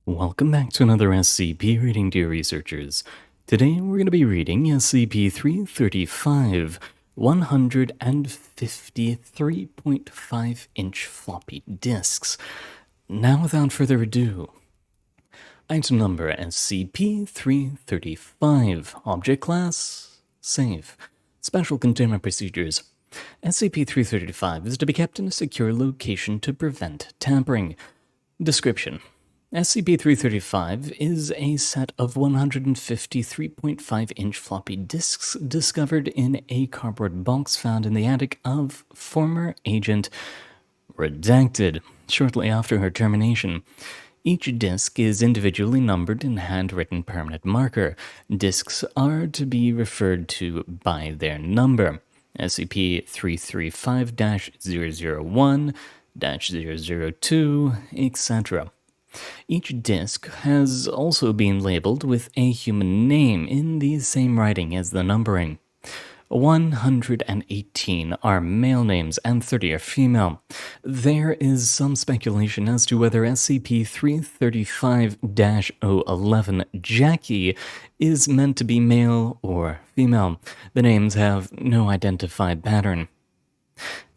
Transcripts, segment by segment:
Welcome back to another SCP reading, dear researchers. Today we're going to be reading SCP-335, 153.5-inch floppy disks. Now without further ado, item number SCP-335, object class, safe. Special containment procedures. SCP-335 is to be kept in a secure location to prevent tampering. Description. SCP-335 is a set of 153.5-inch floppy disks discovered in a cardboard box found in the attic of former Agent Redacted shortly after her termination. Each disk is individually numbered in handwritten permanent marker. Disks are to be referred to by their number. SCP-335-001-002, etc. Each disk has also been labeled with a human name in the same writing as the numbering. 118 are male names and 30 are female. There is some speculation as to whether SCP-335-011 Jackie is meant to be male or female. The names have no identified pattern.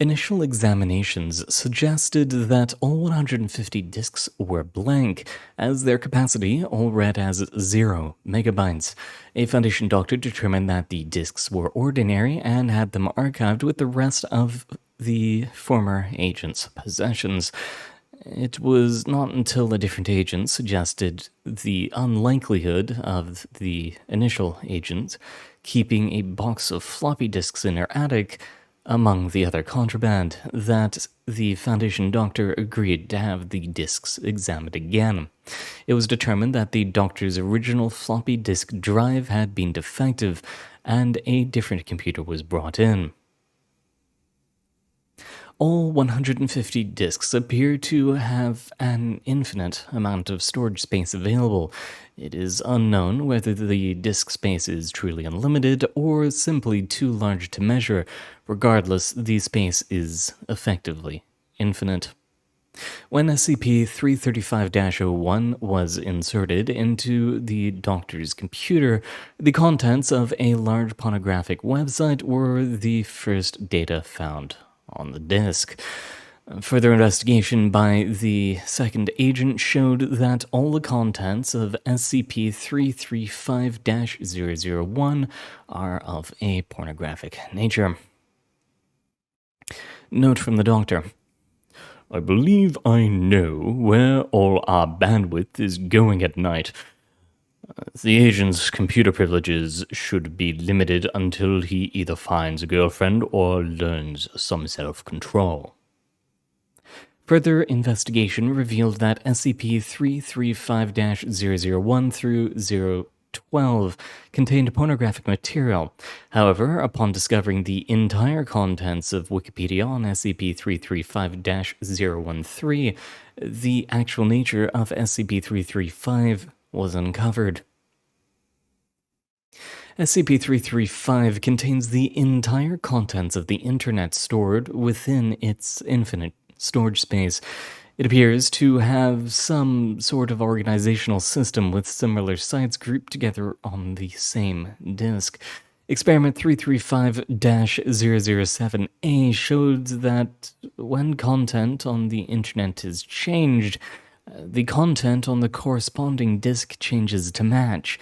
Initial examinations suggested that all 150 disks were blank, as their capacity all read as 0 megabytes. A Foundation doctor determined that the disks were ordinary and had them archived with the rest of the former agent's possessions. It was not until a different agent suggested the unlikelihood of the initial agent keeping a box of floppy disks in her attic among the other contraband that the Foundation doctor agreed to have the disks examined again. It was determined that the doctor's original floppy disk drive had been defective, and a different computer was brought in. All 150 disks appear to have an infinite amount of storage space available. It is unknown whether the disk space is truly unlimited or simply too large to measure. Regardless, the space is effectively infinite. When SCP-335-01 was inserted into the doctor's computer, the contents of a large pornographic website were the first data found on the disk. Further investigation by the second agent showed that all the contents of SCP-335-001 are of a pornographic nature. Note from the doctor. I believe I know where all our bandwidth is going at night. The agent's computer privileges should be limited until he either finds a girlfriend or learns some self-control. Further investigation revealed that SCP-335-001 through 012 contained pornographic material. However, upon discovering the entire contents of Wikipedia on SCP-335-013, the actual nature of SCP-335 was uncovered. SCP-335 contains the entire contents of the internet stored within its infinite storage space. It appears to have some sort of organizational system with similar sites grouped together on the same disk. Experiment 335-007A showed that when content on the internet is changed, the content on the corresponding disk changes to match.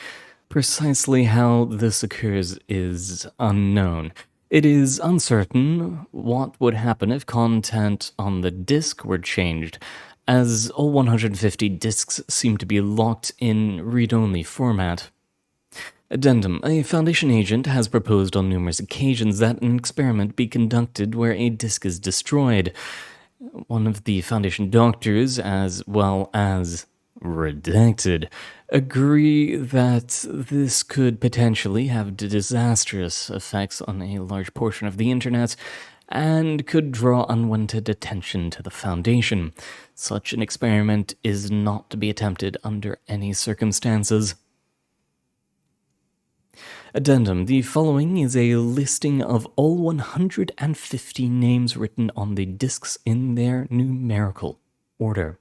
Precisely how this occurs is unknown. It is uncertain what would happen if content on the disk were changed, as all 150 disks seem to be locked in read-only format. Addendum. A Foundation agent has proposed on numerous occasions that an experiment be conducted where a disk is destroyed. One of the Foundation doctors, as well as Redacted, agree that this could potentially have disastrous effects on a large portion of the internet and could draw unwanted attention to the Foundation. Such an experiment is not to be attempted under any circumstances. Addendum. The following is a listing of all 150 names written on the disks in their numerical order.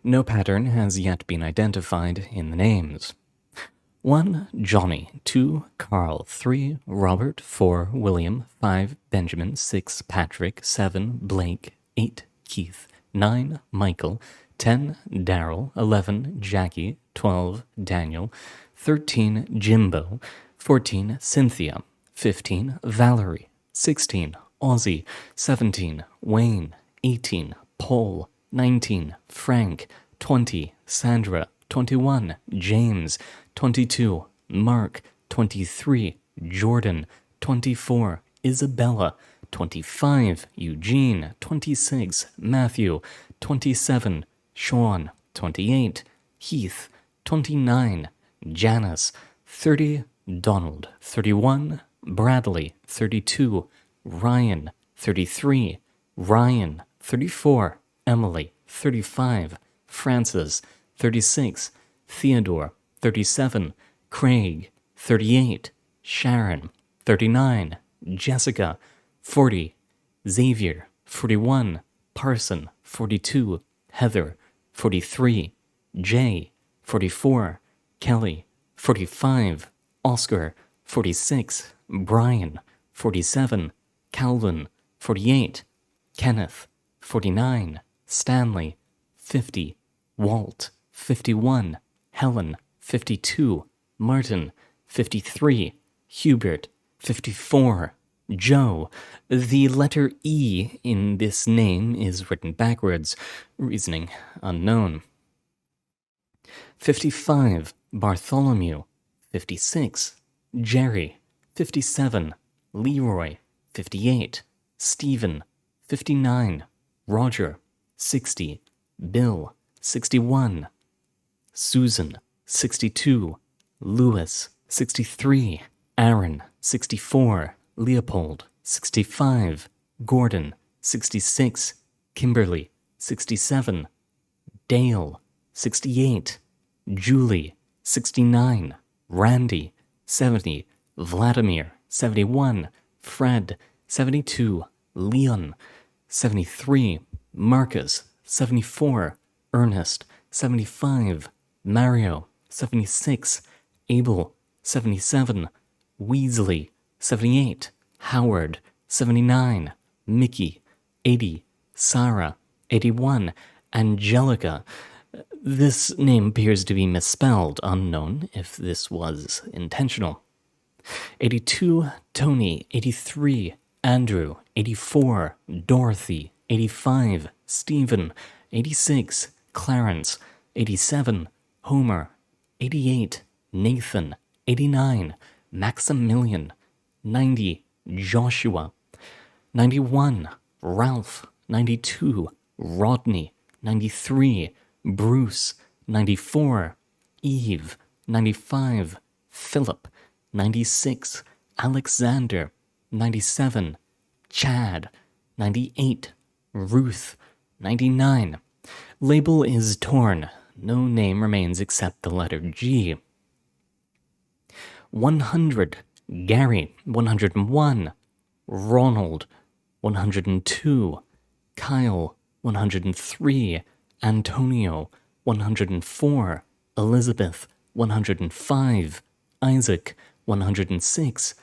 No pattern has yet been identified in the names. 1. Johnny. 2. Carl. 3. Robert. 4. William. 5. Benjamin. 6. Patrick. 7. Blake. 8. Keith. 9. Michael. 10. Daryl. 11. Jackie. 12. Daniel. 13. Jimbo. 14. Cynthia. 15. Valerie. 16. Ozzy. 17. Wayne. 18. Paul. 19. Frank. 20. Sandra. 21. James. 22. Mark. 23. Jordan. 24. Isabella. 25. Eugene. 26. Matthew. 27. Sean. 28. Heath. 29. Janice. 30. Donald. 31. Bradley. 32. Ryan. 33. Ryan. 34. Emily. 35. Francis. 36. Theodore. 37. Craig. 38. Sharon. 39. Jessica. 40. Xavier. 41. Parson. 42. Heather. 43. Jay. 44. Kelly. 45. Oscar. 46. Brian. 47. Calvin. 48. Kenneth. 49. Stanley. 50. Walt. 51. Helen. 52. Martin. 53. Hubert. 54. Joe. The letter E in this name is written backwards. Reasoning unknown. 55. Bartholomew. 56. Jerry. 57. Leroy. 58. Stephen. 59. Roger. 60. Bill. 61. Susan. 62. Louis. 63. Aaron. 64. Leopold. 65. Gordon. 66. Kimberly. 67. Dale. 68. Julie. 69. Randy. 70. Vladimir. 71. Fred. 72. Leon. 73. Marcus. 74. Ernest. 75. Mario. 76. Abel. 77. Weasley. 78. Howard. 79. Mickey. 80. Sarah. 81. Angelica. This name appears to be misspelled, unknown if this was intentional. 82. Tony. 83. Andrew. 84. Dorothy. 85. Stephen. 86. Clarence. 87. Homer. 88. Nathan. 89. Maximilian. 90. Joshua. 91. Ralph. 92. Rodney. 93. Bruce. 94. Eve. 95. Philip. 96. Alexander. 97. Chad. 98. Ruth. 99. Label is torn. No name remains except the letter G. 100. Gary. 101. Ronald. 102. Kyle. 103. Antonio. 104. Elizabeth. 105. Isaac. 106.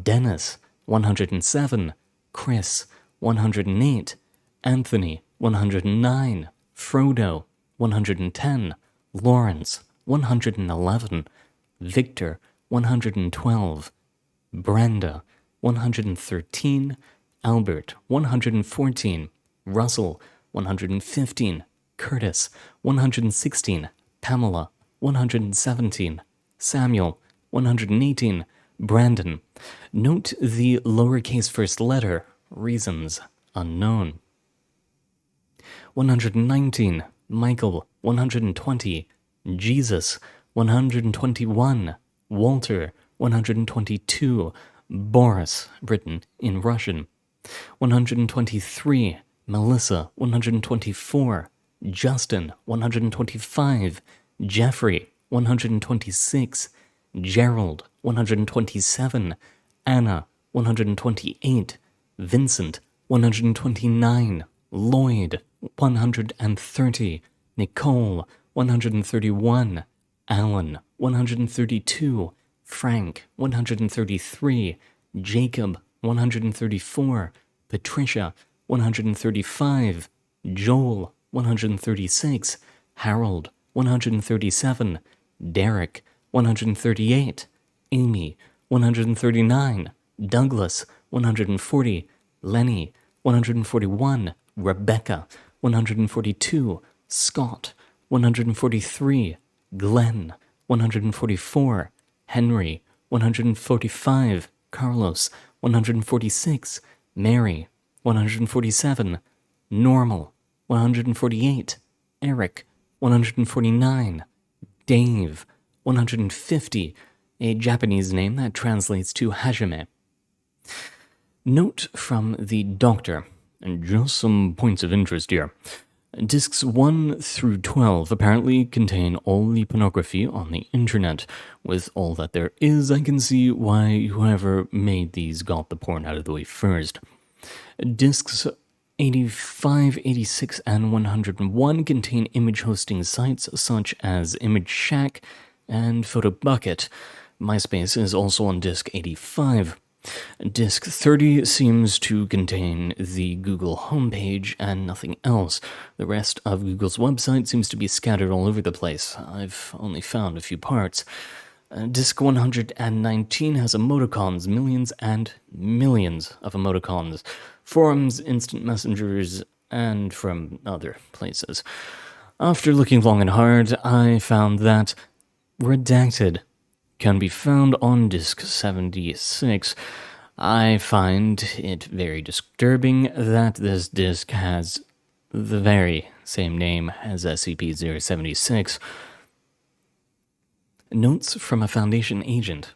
Dennis. 107. Chris. 108. Anthony. 109. Frodo. 110. Lawrence. 111. Victor. 112. Brenda. 113. Albert. 114. Russell. 115. Curtis. 116. Pamela. 117. Samuel. 118. Brandon. Note the lowercase first letter. Reasons unknown. 119. Michael. 120. Jesus. 121. Walter. 122. Boris, written in Russian. 123. Melissa. 124. Justin. 125. Jeffrey. 126. Gerald. 127. Anna. 128. Vincent. 129. Lloyd. 130. Nicole, 131, Alan, 132, Frank, 133, Jacob, 134, Patricia, 135, Joel, 136, Harold, 137, Derek, 138, Amy, 139, Douglas, 140, Lenny, 141, Rebecca, 142, Scott, 143, Glenn, 144, Henry, 145, Carlos, 146, Mary, 147, Normal, 148, Eric, 149, Dave, 150, a Japanese name that translates to Hajime. Note from the Doctor, and just some points of interest here. Discs 1 through 12 apparently contain all the pornography on the internet. With all that there is, I can see why whoever made these got the porn out of the way first. Discs 85, 86, and 101 contain image hosting sites such as Image Shack and PhotoBucket. MySpace is also on Disc 85. Disc 30 seems to contain the Google homepage and nothing else. The rest of Google's website seems to be scattered all over the place. I've only found a few parts. Disc 119 has emoticons, millions and millions of emoticons, forums, instant messengers, and from other places. After looking long and hard, I found that Redacted can be found on Disc 76. I find it very disturbing that this disc has the very same name as SCP-076. Notes from a Foundation agent.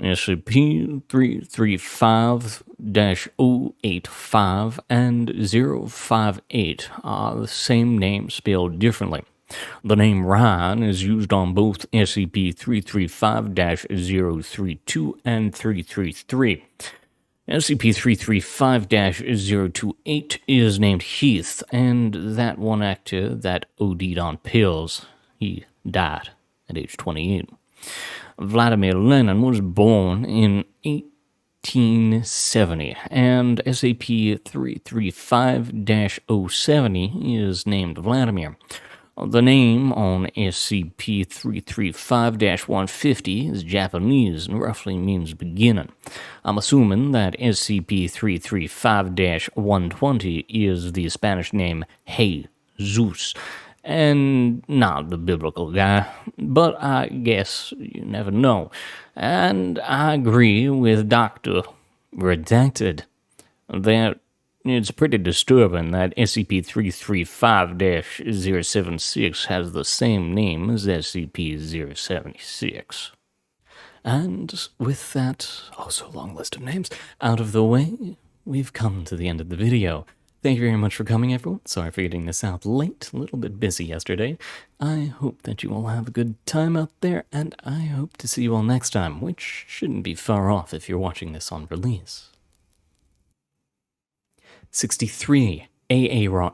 SCP-335-085 and 058 are the same name spelled differently. The name Ryan is used on both SCP-335-032 and 333. SCP-335-028 is named Heath, and that one actor that OD'd on pills, he died at age 28. Vladimir Lenin was born in 1870, and SCP-335-070 is named Vladimir. The name on SCP-335-150 is Japanese and roughly means beginning. I'm assuming that SCP-335-120 is the Spanish name Jesus, and not the biblical guy, but I guess you never know. And I agree with Dr. Redacted that it's pretty disturbing that SCP-335-076 has the same name as SCP-076. And with that long list of names out of the way, we've come to the end of the video. Thank you very much for coming, everyone. Sorry for getting this out late, a little bit busy yesterday. I hope that you all have a good time out there, and I hope to see you all next time, which shouldn't be far off if you're watching this on release. 63, Aaron.